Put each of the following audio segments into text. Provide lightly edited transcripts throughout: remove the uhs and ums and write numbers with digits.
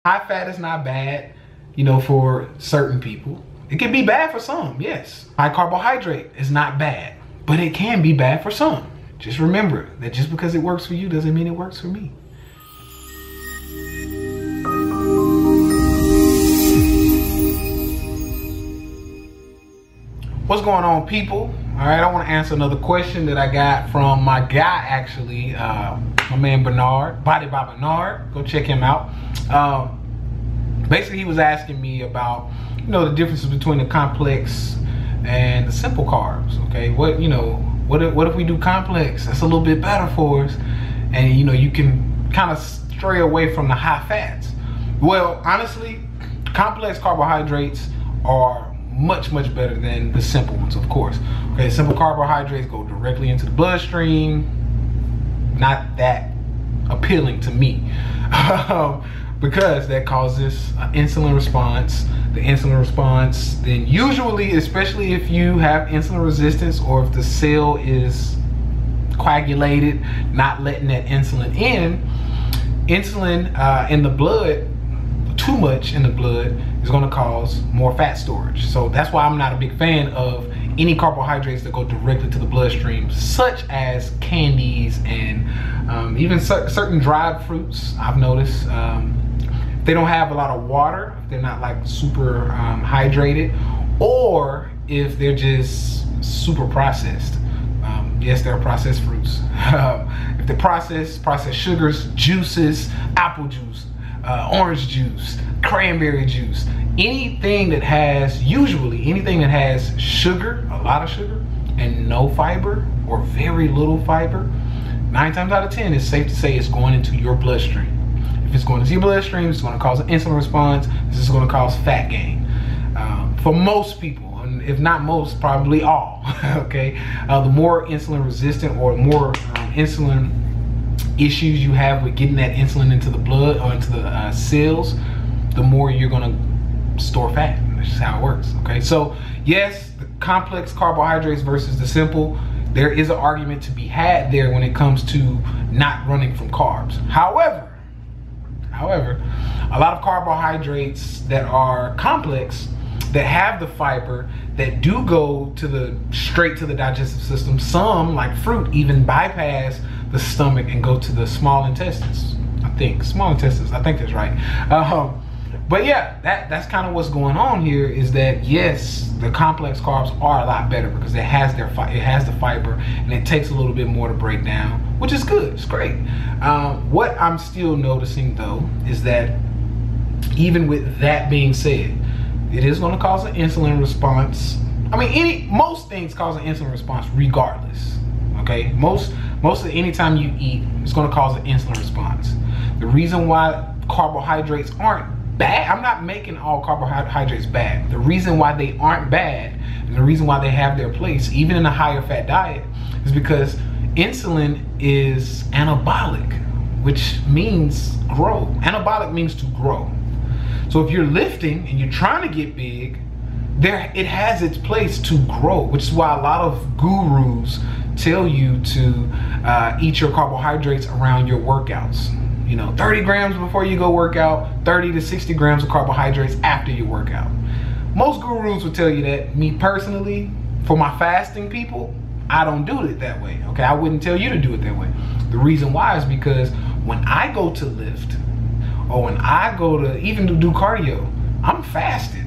High fat is not bad, you know, for certain people. It can be bad for some, yes. High carbohydrate is not bad, but it can be bad for some. Just remember that just because it works for you doesn't mean it works for me. What's going on, people? All right, I want to answer another question that I got from my guy, actually, my man Bernard, Body by Bernard. Go check him out. Basically, he was asking me about, you know, the differences between the complex and the simple carbs. Okay, what if we do complex? That's a little bit better for us, and you know, you can kind of stray away from the high fats. Well, honestly, complex carbohydrates are much better than the simple ones, of course. Okay, simple carbohydrates go directly into the bloodstream. Not that appealing to me because that causes an insulin response. The insulin response then usually, especially if you have insulin resistance or if the cell is coagulated, not letting that insulin in, in the blood, too much in the blood is going to cause more fat storage. So that's why I'm not a big fan of any carbohydrates that go directly to the bloodstream, such as candies and even certain dried fruits. I've noticed they don't have a lot of water, if they're not like super hydrated, or if they're just super processed. Yes, they're processed fruits. If they're processed sugars, juices, apple juice, orange juice, cranberry juice, anything that has sugar, a lot of sugar, and no fiber or very little fiber, 9 times out of 10 it's safe to say it's going into your bloodstream. If it's going into your bloodstream, it's going to cause an insulin response. This is going to cause fat gain for most people, and if not most, probably all. Okay, the more insulin resistant or more insulin issues you have with getting that insulin into the blood or into the cells, the more you're gonna store fat. That's just how it works. Okay, so yes, the complex carbohydrates versus the simple, there is an argument to be had there when it comes to not running from carbs. However, a lot of carbohydrates that are complex, that have the fiber, that do go straight to the digestive system, some like fruit even bypass the stomach and go to the small intestines. I think that's right. But yeah, that's kind of what's going on here, is that yes, the complex carbs are a lot better because it has the fiber and it takes a little bit more to break down, which is good. It's great. What I'm still noticing though is that even with that being said, it is going to cause an insulin response. I mean, most things cause an insulin response regardless. Okay, most of any time you eat, it's going to cause an insulin response. The reason why carbohydrates aren't bad, I'm not making all carbohydrates bad. The reason why they aren't bad and the reason why they have their place, even in a higher fat diet, is because insulin is anabolic, which means grow. Anabolic means to grow. So if you're lifting and you're trying to get big, it has its place to grow, which is why a lot of gurus tell you to eat your carbohydrates around your workouts. You know, 30 grams before you go work out, 30 to 60 grams of carbohydrates after your workout. Most gurus will tell you that. Me personally, for my fasting people, I don't do it that way. Okay, I wouldn't tell you to do it that way. The reason why is because when I go to lift, or when I go to even to do cardio, I'm fasted.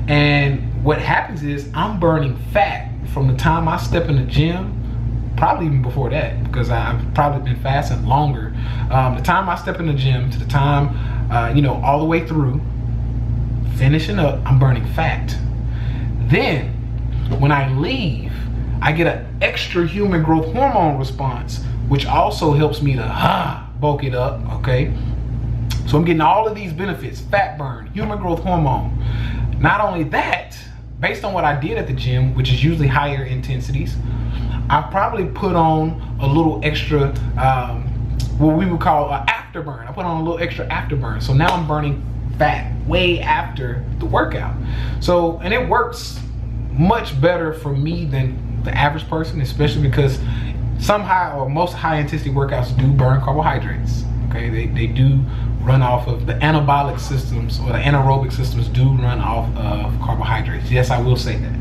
And what happens is I'm burning fat from the time I step in the gym, probably even before that, because I've probably been fasting longer. The time I step in the gym to the time, you know, all the way through, finishing up, I'm burning fat. Then, when I leave, I get an extra human growth hormone response, which also helps me to bulk it up, okay? So I'm getting all of these benefits: fat burn, human growth hormone. Not only that, based on what I did at the gym, which is usually higher intensities, I probably put on a little extra, what we would call an afterburn. I put on a little extra afterburn. So now I'm burning fat way after the workout. So, and it works much better for me than the average person, especially because most high intensity workouts do burn carbohydrates. Okay, they do run off of the anabolic systems, or the anaerobic systems do run off of carbohydrates. Yes, I will say that.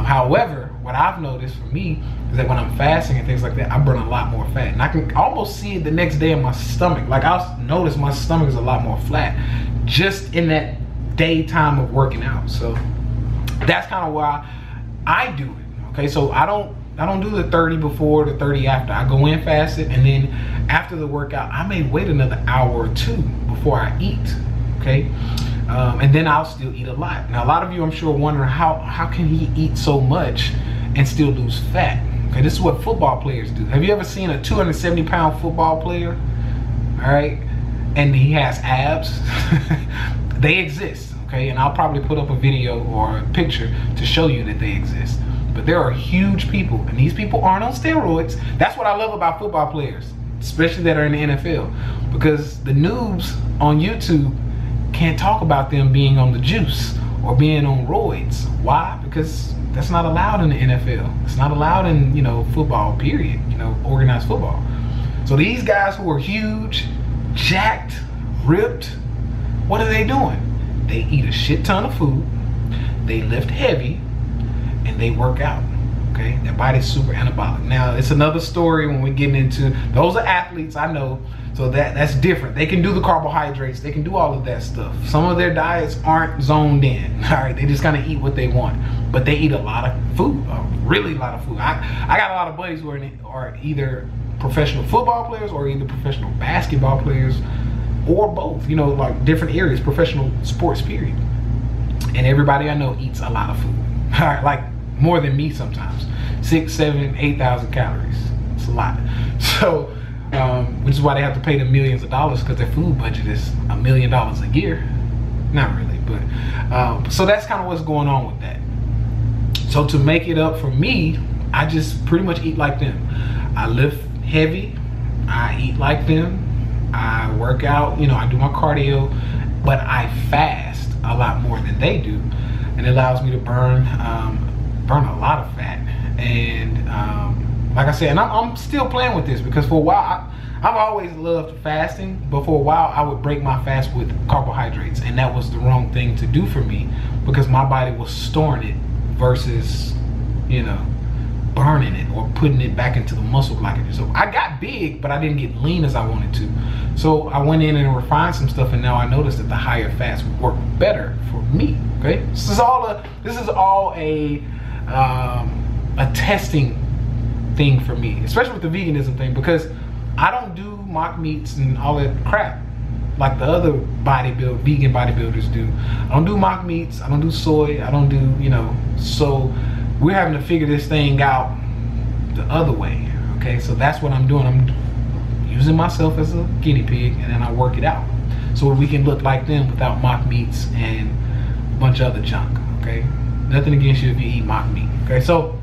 However, what I've noticed for me is that when I'm fasting and things like that, I burn a lot more fat, and I can almost see it the next day in my stomach. Like, I'll notice my stomach is a lot more flat just in that daytime of working out. So that's kind of why I do it. Okay, so I don't do the 30 before, the 30 after. I go in fasted, and then after the workout, I may wait another hour or two before I eat. Okay, and then I'll still eat a lot. Now, a lot of you, I'm sure, wondering how can he eat so much and still lose fat? Okay, this is what football players do. Have you ever seen a 270-pound football player? All right, and he has abs. They exist. Okay, and I'll probably put up a video or a picture to show you that they exist. But there are huge people, and these people aren't on steroids. That's what I love about football players, especially that are in the NFL, because the noobs on YouTube can't talk about them being on the juice or being on roids. Why? Because that's not allowed in the NFL. It's not allowed in, you know, football, period, you know, organized football. So these guys who are huge, jacked, ripped, what are they doing? They eat a shit ton of food, they lift heavy, and they work out. Okay, their body's super anabolic. Now, it's another story when we get into, those are athletes, I know, so that's different. They can do the carbohydrates, they can do all of that stuff. Some of their diets aren't zoned in. All right, they just kind of eat what they want, but they eat a lot of food, a really lot of food. I got a lot of buddies who are either professional football players or either professional basketball players, or both, you know, like different areas, professional sports, period. And everybody I know eats a lot of food. All right, like more than me sometimes. 6, 7, 8,000 calories. It's a lot. So, which is why they have to pay them millions of dollars, because their food budget is $1 million a year. Not really, but so that's kind of what's going on with that. So to make it up for me, I just pretty much eat like them. I lift heavy, I eat like them, I work out, you know, I do my cardio, but I fast a lot more than they do, and it allows me to burn a lot of fat. And like I said, and I'm still playing with this, because for a while I've always loved fasting, but for a while I would break my fast with carbohydrates, and that was the wrong thing to do for me, because my body was storing it versus, you know, burning it or putting it back into the muscle glycogen. So I got big, but I didn't get lean as I wanted to. So I went in and refined some stuff, and now I noticed that the higher fats would work better for me. Okay, this is all a testing thing for me, especially with the veganism thing, because I don't do mock meats and all that crap like the other vegan bodybuilders do. I don't do mock meats, I don't do soy, I don't do, you know, so we're having to figure this thing out the other way. Okay, so that's what I'm doing. I'm using myself as a guinea pig, and then I work it out so we can look like them without mock meats and a bunch of other junk. Okay, nothing against you if you eat mock meat. Okay, so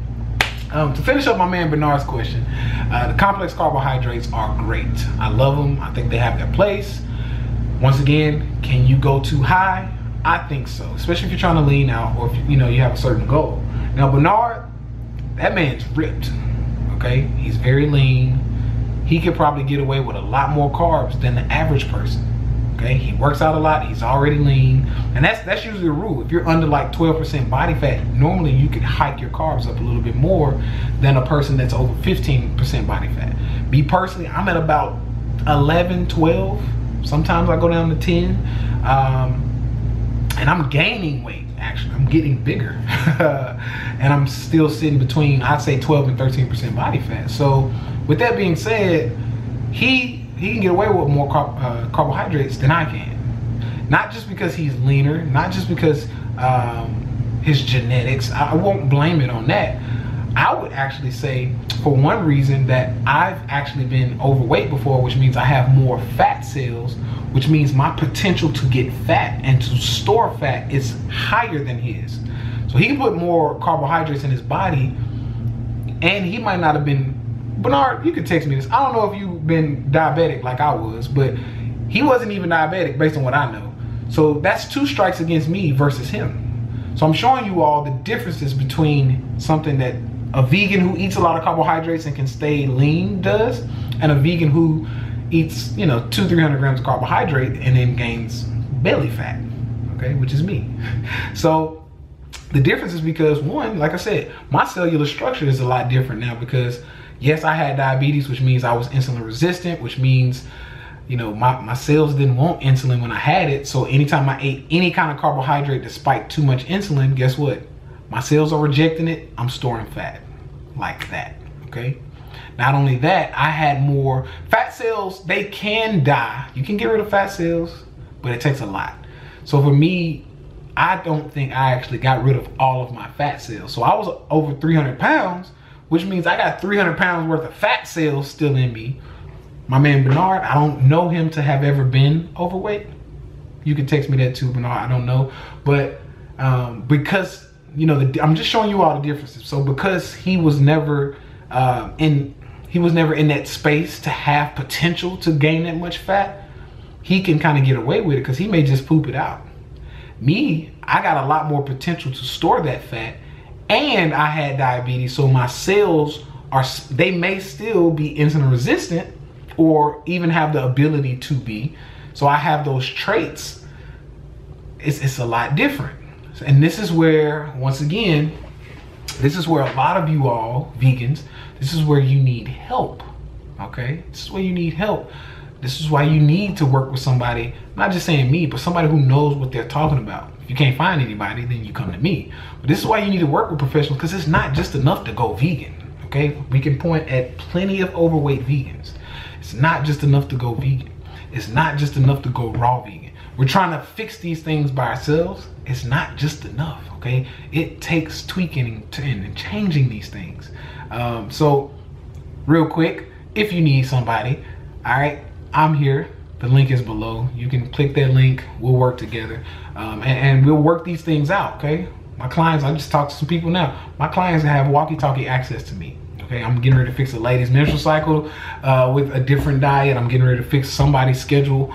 to finish up my man Bernard's question, the complex carbohydrates are great. I love them. I think they have their place. Once again, can you go too high? I think so, especially if you're trying to lean out, or if you know you have a certain goal. Now Bernard, that man's ripped. Okay, he's very lean. He could probably get away with a lot more carbs than the average person. Okay, he works out a lot, he's already lean, and that's usually a rule. If you're under like 12% body fat, normally you could hike your carbs up a little bit more than a person that's over 15% body fat. Me personally, I'm at about 11, 12. Sometimes I go down to 10, and I'm gaining weight. Actually, I'm getting bigger, and I'm still sitting between, I'd say, 12 and 13% body fat. So with that being said, he can get away with more carbohydrates than I can. Not just because he's leaner, not just because his genetics. I won't blame it on that. I would actually say, for one reason, that I've actually been overweight before, which means I have more fat cells, which means my potential to get fat and to store fat is higher than his. So he can put more carbohydrates in his body, and he might not have been, Bernard, you could text me this. I don't know if you've been diabetic like I was, but he wasn't even diabetic based on what I know. So that's 2 strikes against me versus him. So I'm showing you all the differences between something that a vegan who eats a lot of carbohydrates and can stay lean does, and a vegan who eats, you know, 200-300 grams of carbohydrate and then gains belly fat, okay, which is me. So the difference is because, one, like I said, my cellular structure is a lot different now because, yes, I had diabetes, which means I was insulin resistant, which means, you know, my cells didn't want insulin when I had it. So anytime I ate any kind of carbohydrate that spiked too much insulin, guess what? My cells are rejecting it. I'm storing fat like that, okay? Not only that, I had more fat cells. They can die. You can get rid of fat cells, but it takes a lot. So for me, I don't think I actually got rid of all of my fat cells. So I was over 300 pounds, which means I got 300 pounds worth of fat cells still in me. My man Bernard, I don't know him to have ever been overweight. You can text me that too, Bernard, I don't know. But because, you know, I'm just showing you all the differences. So because he was never in that space to have potential to gain that much fat, he can kind of get away with it because he may just poop it out. Me, I got a lot more potential to store that fat, and I had diabetes, so my cells they may still be insulin resistant or even have the ability to be. So I have those traits. It's a lot different. And this is where, once again, this is where a lot of you all vegans, this is where you need help, okay? This is where you need help. This is why you need to work with somebody, not just saying me, but somebody who knows what they're talking about. If you can't find anybody, then you come to me. But this is why you need to work with professionals, because it's not just enough to go vegan, okay? We can point at plenty of overweight vegans. It's not just enough to go vegan. It's not just enough to go raw vegan. We're trying to fix these things by ourselves. It's not just enough, okay? It takes tweaking and changing these things. So real quick, if you need somebody, all right, I'm here. The link is below. You can click that link. We'll work together. And we'll work these things out, okay? My clients, I just talked to some people now. My clients have walkie-talkie access to me, okay? I'm getting ready to fix a lady's menstrual cycle with a different diet. I'm getting ready to fix somebody's schedule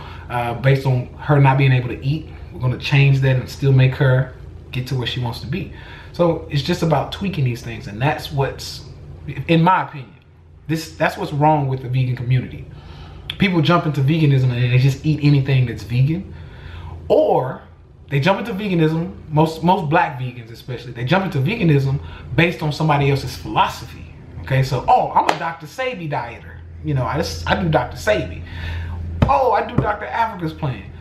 based on her not being able to eat. We're gonna change that and still make her get to where she wants to be. So it's just about tweaking these things, and that's what's, in my opinion, that's what's wrong with the vegan community. People jump into veganism and they just eat anything that's vegan, or they jump into veganism, most black vegans especially, they jump into veganism based on somebody else's philosophy, okay? So, oh, I'm a Dr. Sebi dieter. You know, I do Dr. Sebi. Oh, I do Dr. Africa's plan.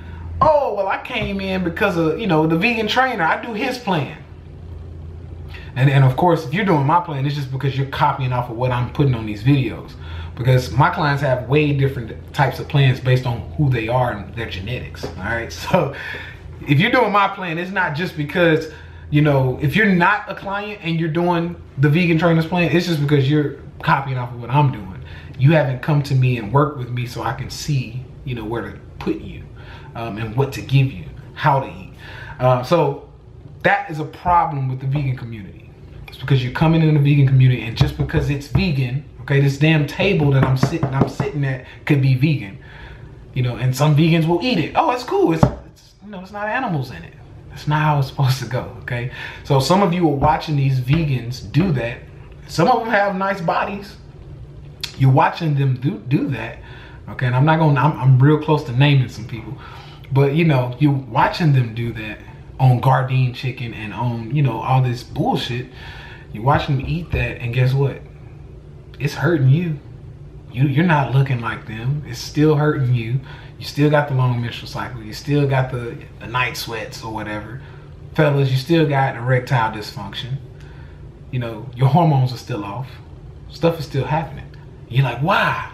Oh, well, I came in because of, you know, the vegan trainer. I do his plan. And of course, if you're doing my plan, it's just because you're copying off of what I'm putting on these videos. Because my clients have way different types of plans based on who they are and their genetics, all right? So if you're doing my plan, it's not just because, you know, if you're not a client and you're doing the vegan trainer's plan, it's just because you're copying off of what I'm doing. You haven't come to me and worked with me so I can see, you know, where to put you and what to give you, how to eat. So that is a problem with the vegan community. It's because you're coming in the vegan community, and just because it's vegan, okay, this damn table that I'm sitting at could be vegan, you know, and some vegans will eat it. Oh, it's cool. It's you know, it's not animals in it. That's not how it's supposed to go, okay? So some of you are watching these vegans do that. Some of them have nice bodies. You're watching them do that, okay? And I'm real close to naming some people, but you know, you're watching them do that on Gardein chicken and on, you know, all this bullshit. You're watching them eat that, and guess what? It's hurting you. You're not looking like them. It's still hurting you. You still got the long menstrual cycle. You still got the night sweats or whatever. Fellas, you still got erectile dysfunction. You know, your hormones are still off. Stuff is still happening. You're like, why?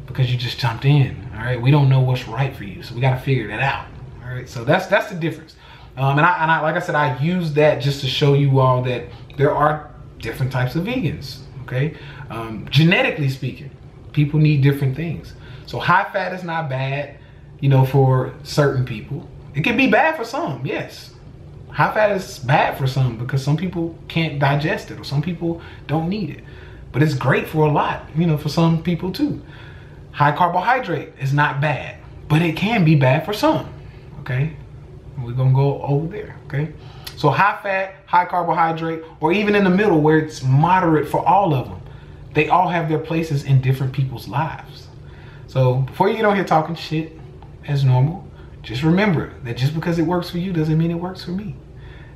Because you just jumped in, all right? We don't know what's right for you, so we got to figure that out, all right? So that's the difference. And I like I said, I use that just to show you all that there are different types of vegans, okay? Genetically speaking, people need different things. So high fat is not bad, you know, for certain people. It can be bad for some, yes. High fat is bad for some because some people can't digest it or some people don't need it. But it's great for a lot, you know, for some people too. High carbohydrate is not bad, but it can be bad for some, okay? We're gonna go over there, okay? So high fat, high carbohydrate, or even in the middle where it's moderate for all of them, they all have their places in different people's lives. So before you get on here talking shit as normal, just remember that just because it works for you doesn't mean it works for me,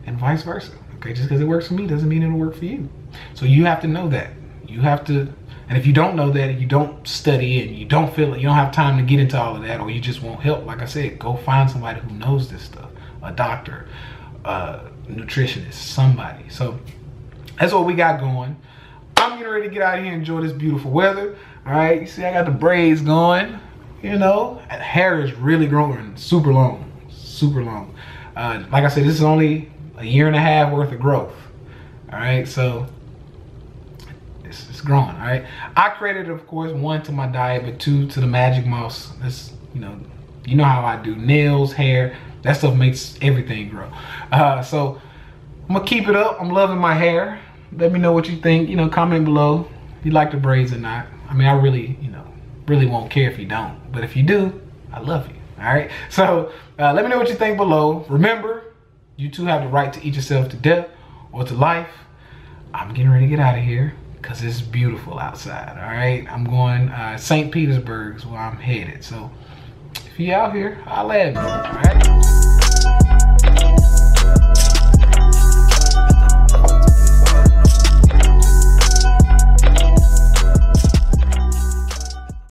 and vice versa. Okay, just because it works for me doesn't mean it'll work for you. So you have to know that. You have to, and if you don't know that, and you don't study it, and you don't feel it, you don't have time to get into all of that, or you just want help, like I said, go find somebody who knows this stuff, a doctor, a nutritionist, somebody. So that's what we got going. I'm getting ready to get out of here and enjoy this beautiful weather. All right, you see I got the braids going, you know, and hair is really growing super long, super long. Like I said, this is only a year and a half worth of growth. All right, so it's growing. All right, I credited, of course, 1 to my diet, but 2 to the magic mouse. That's, you know how I do nails, hair, that stuff makes everything grow. So I'm gonna keep it up. I'm loving my hair. Let me know what you think. You know, comment below if you like the braids or not. I mean, I really, really won't care if you don't. But if you do, I love you. All right. So let me know what you think below. Remember, you too have the right to eat yourself to death or to life. I'm getting ready to get out of here because it's beautiful outside. All right. I'm going St. Petersburg is where I'm headed. So if you out here, holla at me. All right.